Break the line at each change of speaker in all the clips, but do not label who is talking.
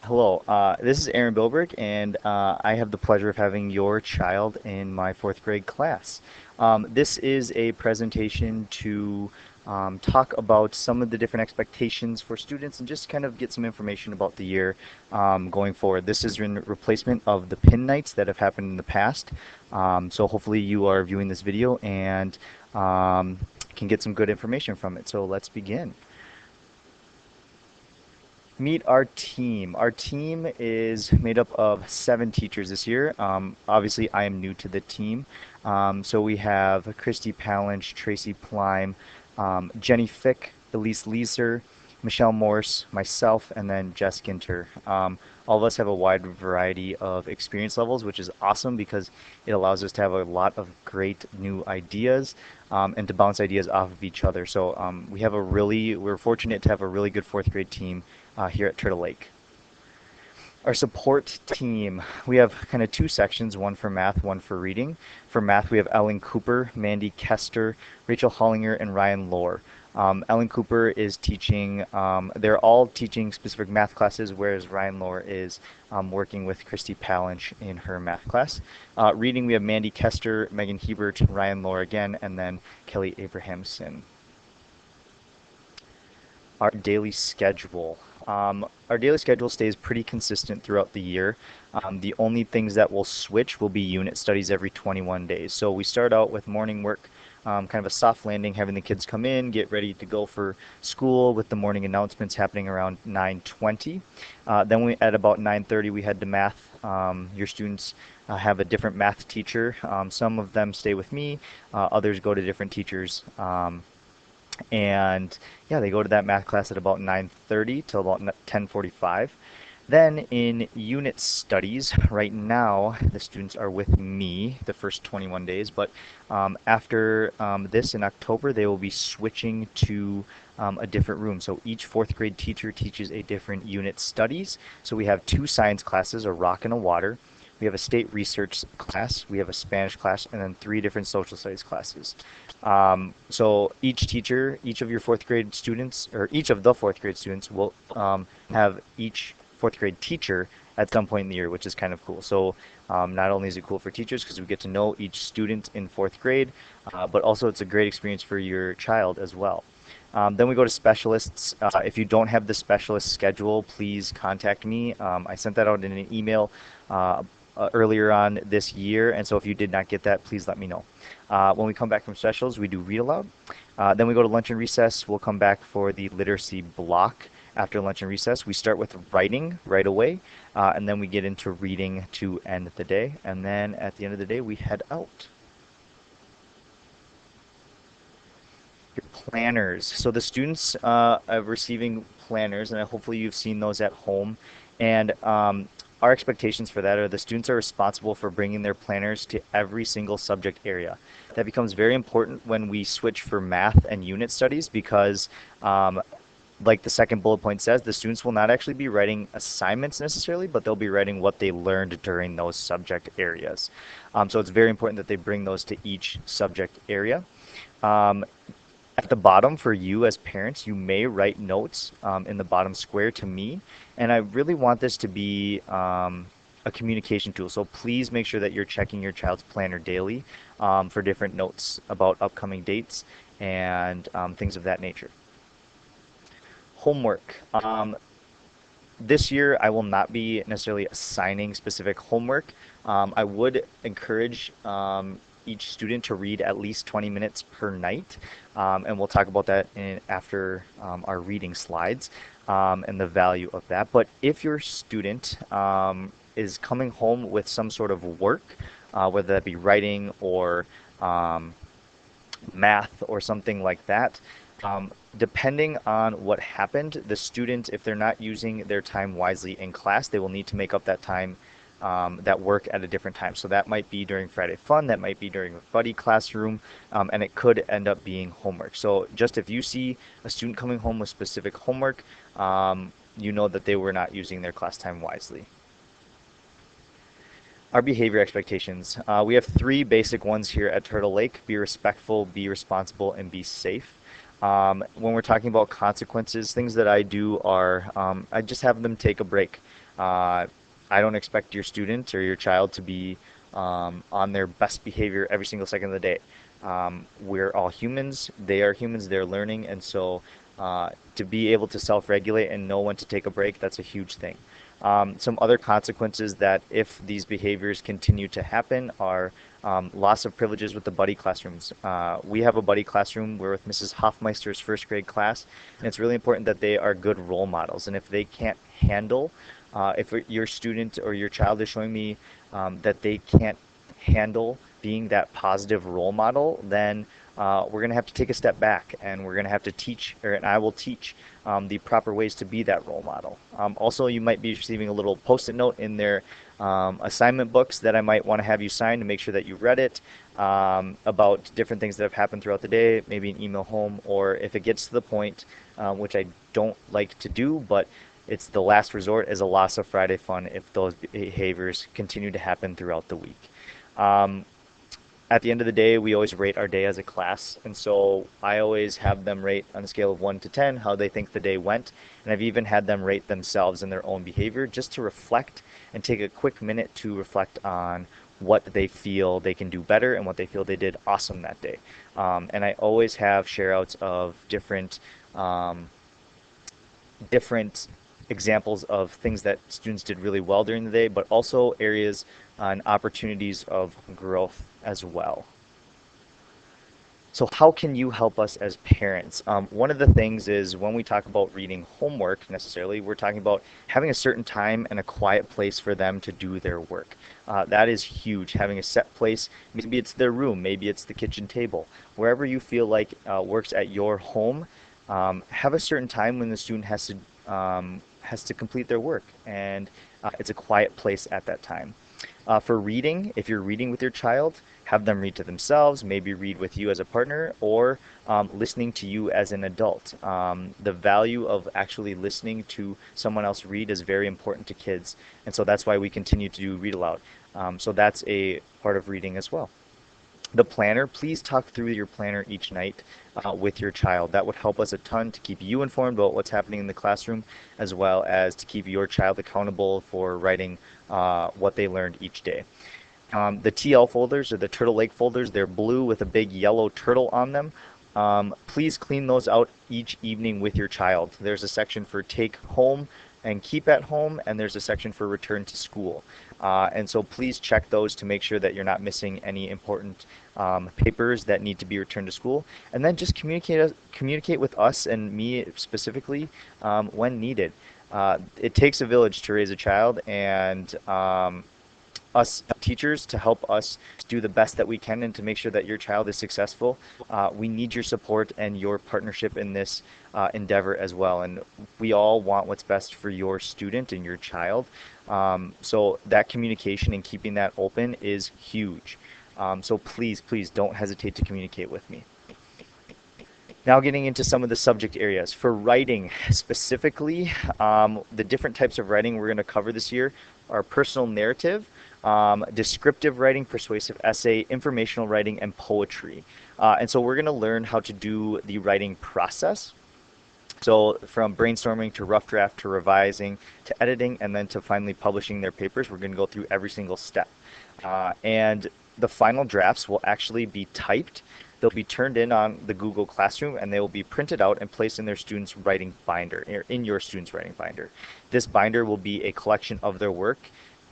Hello, this is Aaron Billberg, and I have the pleasure of having your child in my fourth grade class. This is a presentation to talk about some of the different expectations for students and just kind of get some information about the year going forward. This is in replacement of the pin nights that have happened in the past. So hopefully you are viewing this video and can get some good information from it. So let's begin. Meet our team. Our team is made up of 7 teachers this year. Obviously, I am new to the team. So we have Christy Palinch, Tracy Plime, Jenny Fick, Elise Leeser, Michelle Morse, myself, and then Jess Ginter. All of us have a wide variety of experience levels, which is awesome because it allows us to have a lot of great new ideas and to bounce ideas off of each other. So we're fortunate to have a really good fourth grade team here at Turtle Lake. Our support team, we have kind of 2 sections, one for math, one for reading. For math, we have Ellen Cooper, Mandy Kester, Rachel Hollinger, and Ryan Lohr. Ellen Cooper is teaching, they're all teaching specific math classes, whereas Ryan Lohr is working with Christy Palinch in her math class. Reading, we have Mandy Kester, Megan Hebert, Ryan Lohr again, and then Kelly Abrahamson. Our daily schedule. Our daily schedule stays pretty consistent throughout the year. The only things that will switch will be unit studies every 21 days. So we start out with morning work, kind of a soft landing, having the kids come in, get ready to go for school with the morning announcements happening around 9:20. Then at about 9:30 we head to math. Your students have a different math teacher. Some of them stay with me, others go to different teachers. And yeah, they go to that math class at about 9:30 till about 10:45. Then in unit studies, right now the students are with me the first 21 days, but after this in October, they will be switching to a different room. So each fourth grade teacher teaches a different unit studies. So we have 2 science classes, a rock and a water. We have a state research class, we have a Spanish class, and then 3 different social studies classes. So each of your fourth grade students, or each of the fourth grade students will have each fourth grade teacher at some point in the year, which is kind of cool. So not only is it cool for teachers because we get to know each student in fourth grade, but also it's a great experience for your child as well. Then we go to specialists. If you don't have the specialist schedule, please contact me. I sent that out in an email earlier on this year, and so if you did not get that, please let me know. When we come back from specials, we do read aloud. Then we go to lunch and recess. We'll come back for the literacy block after lunch and recess. We start with writing right away, and then we get into reading to end the day. And then at the end of the day, we head out. Your planners. So the students are receiving planners, and hopefully you've seen those at home. And our expectations for that are the students are responsible for bringing their planners to every single subject area. That becomes very important when we switch for math and unit studies because like the second bullet point says, the students will not actually be writing assignments necessarily, but they'll be writing what they learned during those subject areas. So it's very important that they bring those to each subject area. At the bottom for you as parents, you may write notes in the bottom square to me, and I really want this to be a communication tool. So please make sure that you're checking your child's planner daily for different notes about upcoming dates and things of that nature. Homework. This year, I will not be necessarily assigning specific homework. I would encourage each student to read at least 20 minutes per night, and we'll talk about that after our reading slides and the value of that. But if your student is coming home with some sort of work, whether that be writing or math or something like that, depending on what happened, the student, if they're not using their time wisely in class, they will need to make up that time, that work at a different time. So that might be during Friday Fun, that might be during a buddy classroom, and it could end up being homework. So just if you see a student coming home with specific homework, you know that they were not using their class time wisely. Our behavior expectations. We have 3 basic ones here at Turtle Lake: be respectful, be responsible, and be safe. When we're talking about consequences, things that I do are I just have them take a break. Uh, I don't expect your student or your child to be on their best behavior every single second of the day. We're all humans, they're learning, and so to be able to self-regulate and know when to take a break, that's a huge thing. Some other consequences that if these behaviors continue to happen are loss of privileges with the buddy classrooms. We have a buddy classroom. We're with Mrs. Hoffmeister's first grade class, and it's really important that they are good role models. And if they can't handle, if your student or your child is showing me that they can't handle being that positive role model, then we're going to have to take a step back and we're going to have to teach, or and I will teach the proper ways to be that role model. Also, you might be receiving a little post-it note in their assignment books that I might want to have you sign to make sure that you read it about different things that have happened throughout the day, maybe an email home, or if it gets to the point, which I don't like to do, but it's the last resort, is a loss of Friday fun if those behaviors continue to happen throughout the week. Um, at the end of the day, we always rate our day as a class. And so I always have them rate on a scale of 1 to 10 how they think the day went. And I've even had them rate themselves and their own behavior just to reflect and take a quick minute to reflect on what they feel they can do better and what they feel they did awesome that day. And I always have share outs of um, different examples of things that students did really well during the day, but also areas and opportunities of growth as well. So how can you help us as parents? One of the things is when we talk about reading homework necessarily, we're talking about having a certain time and a quiet place for them to do their work. That is huge, having a set place. Maybe it's their room, maybe it's the kitchen table. Wherever you feel like works at your home, have a certain time when the student has to complete their work, and it's a quiet place at that time. For reading, if you're reading with your child, have them read to themselves, maybe read with you as a partner, or listening to you as an adult. The value of actually listening to someone else read is very important to kids, and so that's why we continue to do read aloud. So that's a part of reading as well. The planner, please talk through your planner each night with your child. That would help us a ton to keep you informed about what's happening in the classroom, as well as to keep your child accountable for writing what they learned each day. The TL folders or the Turtle Lake folders, they're blue with a big yellow turtle on them. Please clean those out each evening with your child. There's a section for take home and keep at home, and there's a section for return to school. And so please check those to make sure that you're not missing any important papers that need to be returned to school. And then just communicate with us and me specifically when needed. It takes a village to raise a child, and us teachers to help us do the best that we can and to make sure that your child is successful. We need your support and your partnership in this endeavor as well. And we all want what's best for your student and your child. So that communication and keeping that open is huge. So please, please don't hesitate to communicate with me. Now getting into some of the subject areas. For writing specifically, the different types of writing we're going to cover this year are personal narrative, descriptive writing, persuasive essay, informational writing, and poetry. And so we're going to learn how to do the writing process. So from brainstorming to rough draft to revising to editing and then to finally publishing their papers, we're going to go through every single step. And the final drafts will actually be typed. They'll be turned in on the Google Classroom and they will be printed out and placed in their student's writing binder, or in your student's writing binder. This binder will be a collection of their work,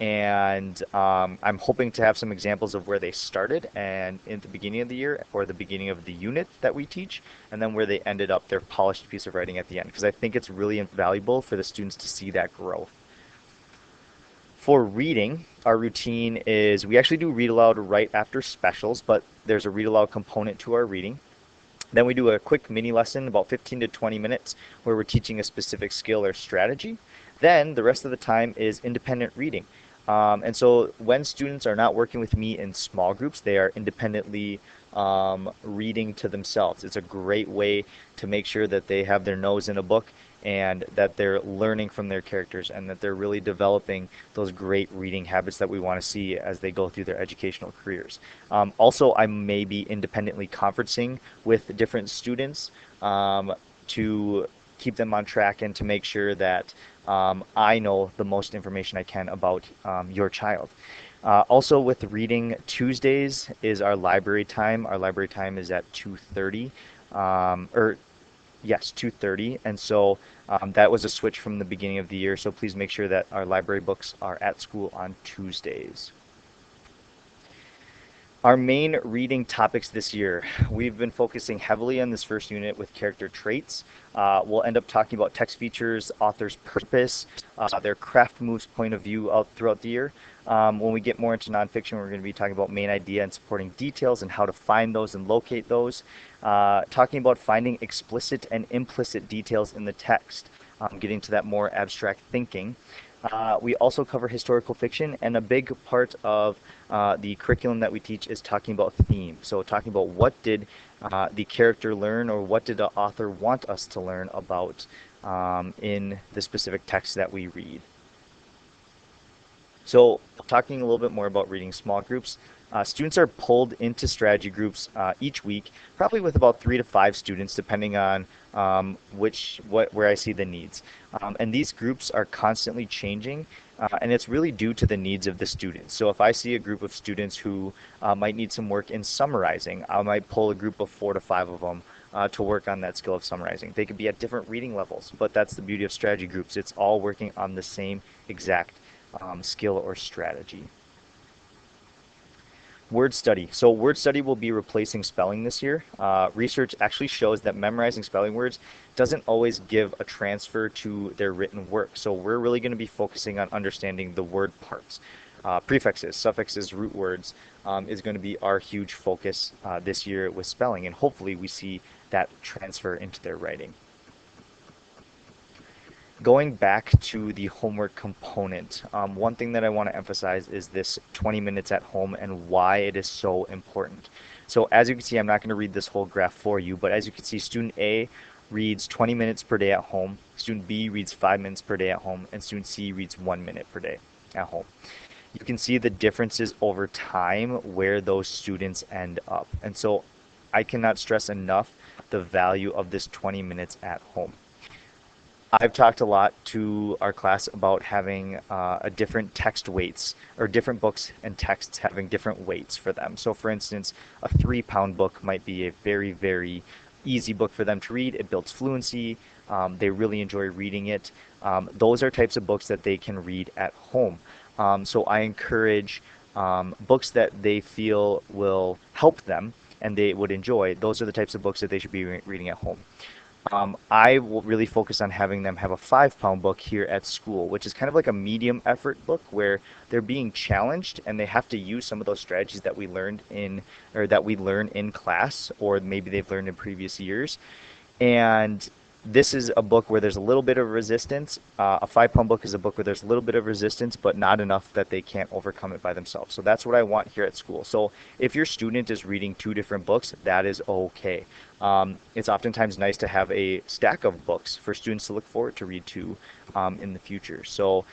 and I'm hoping to have some examples of where they started and in the beginning of the year or the beginning of the unit that we teach, and then where they ended up their polished piece of writing at the end, because I think it's really invaluable for the students to see that growth. For reading, our routine is we actually do read aloud right after specials, but there's a read aloud component to our reading. Then we do a quick mini lesson, about 15 to 20 minutes, where we're teaching a specific skill or strategy. Then the rest of the time is independent reading. And so when students are not working with me in small groups, they are independently reading to themselves. It's a great way to make sure that they have their nose in a book and that they're learning from their characters and that they're really developing those great reading habits that we want to see as they go through their educational careers. Also, I may be independently conferencing with different students to keep them on track and to make sure that I know the most information I can about your child. Also with reading Tuesdays is our library time. Our library time is at 2:30. Or yes, 2:30. And so that was a switch from the beginning of the year. So please make sure that our library books are at school on Tuesdays. Our main reading topics this year, we've been focusing heavily on this first unit with character traits. We'll end up talking about text features, author's purpose, their craft moves point of view out throughout the year. When we get more into nonfiction, we're going to be talking about main idea and supporting details and how to find those and locate those. Talking about finding explicit and implicit details in the text, getting to that more abstract thinking. We also cover historical fiction, and a big part of the curriculum that we teach is talking about theme. So talking about what did the character learn, or what did the author want us to learn about in the specific text that we read. So talking a little bit more about reading small groups, students are pulled into strategy groups each week, probably with about 3 to 5 students, depending on where I see the needs. And these groups are constantly changing, and it's really due to the needs of the students. So if I see a group of students who might need some work in summarizing, I might pull a group of 4 to 5 of them to work on that skill of summarizing. They could be at different reading levels, but that's the beauty of strategy groups. It's all working on the same exact skill or strategy. Word study. So word study will be replacing spelling this year. Research actually shows that memorizing spelling words doesn't always give a transfer to their written work. So we're really going to be focusing on understanding the word parts. Prefixes, suffixes, root words is going to be our huge focus this year with spelling, and hopefully we see that transfer into their writing. Going back to the homework component, one thing that I want to emphasize is this 20 minutes at home and why it is so important. So as you can see, I'm not going to read this whole graph for you, but as you can see, student A reads 20 minutes per day at home, student B reads 5 minutes per day at home, and student C reads 1 minute per day at home. You can see the differences over time where those students end up. And so I cannot stress enough the value of this 20 minutes at home. I've talked a lot to our class about having a different text weights, or different books and texts having different weights for them. So for instance, a 3-pound book might be a very, very easy book for them to read. It builds fluency. They really enjoy reading it. Those are types of books that they can read at home. So I encourage books that they feel will help them and they would enjoy. Those are the types of books that they should be reading at home. I will really focus on having them have a 5-pound book here at school, which is kind of like a medium effort book where they're being challenged and they have to use some of those strategies that we learned in, or that we learn in class, or maybe they've learned in previous years. And this is a book where there's a little bit of resistance. A 5-pound book is a book where there's a little bit of resistance, but not enough that they can't overcome it by themselves. So that's what I want here at school. So if your student is reading 2 different books, that is okay. It's oftentimes nice to have a stack of books for students to look forward to read to in the future. So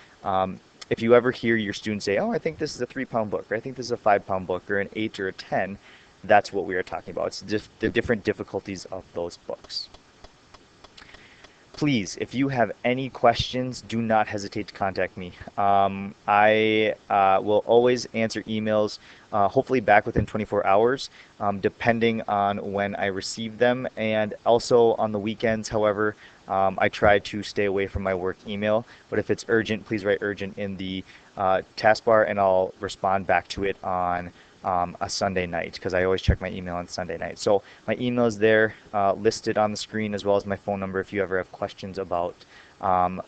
if you ever hear your students say, oh, I think this is a 3-pound book, or I think this is a 5-pound book, or an 8 or a 10, that's what we are talking about. It's the different difficulties of those books. Please, if you have any questions, do not hesitate to contact me. I will always answer emails, hopefully back within 24 hours, depending on when I receive them. And also on the weekends, however, I try to stay away from my work email. But if it's urgent, please write urgent in the taskbar, and I'll respond back to it on a Sunday night, because I always check my email on Sunday night. So my email is there listed on the screen, as well as my phone number if you ever have questions about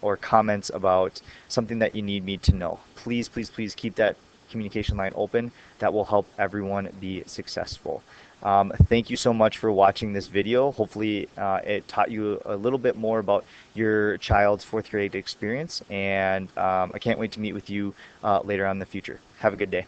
or comments about something that you need me to know. Please, please, please keep that communication line open. That will help everyone be successful. Thank you so much for watching this video. Hopefully it taught you a little bit more about your child's 4th grade experience, and I can't wait to meet with you later on in the future. Have a good day.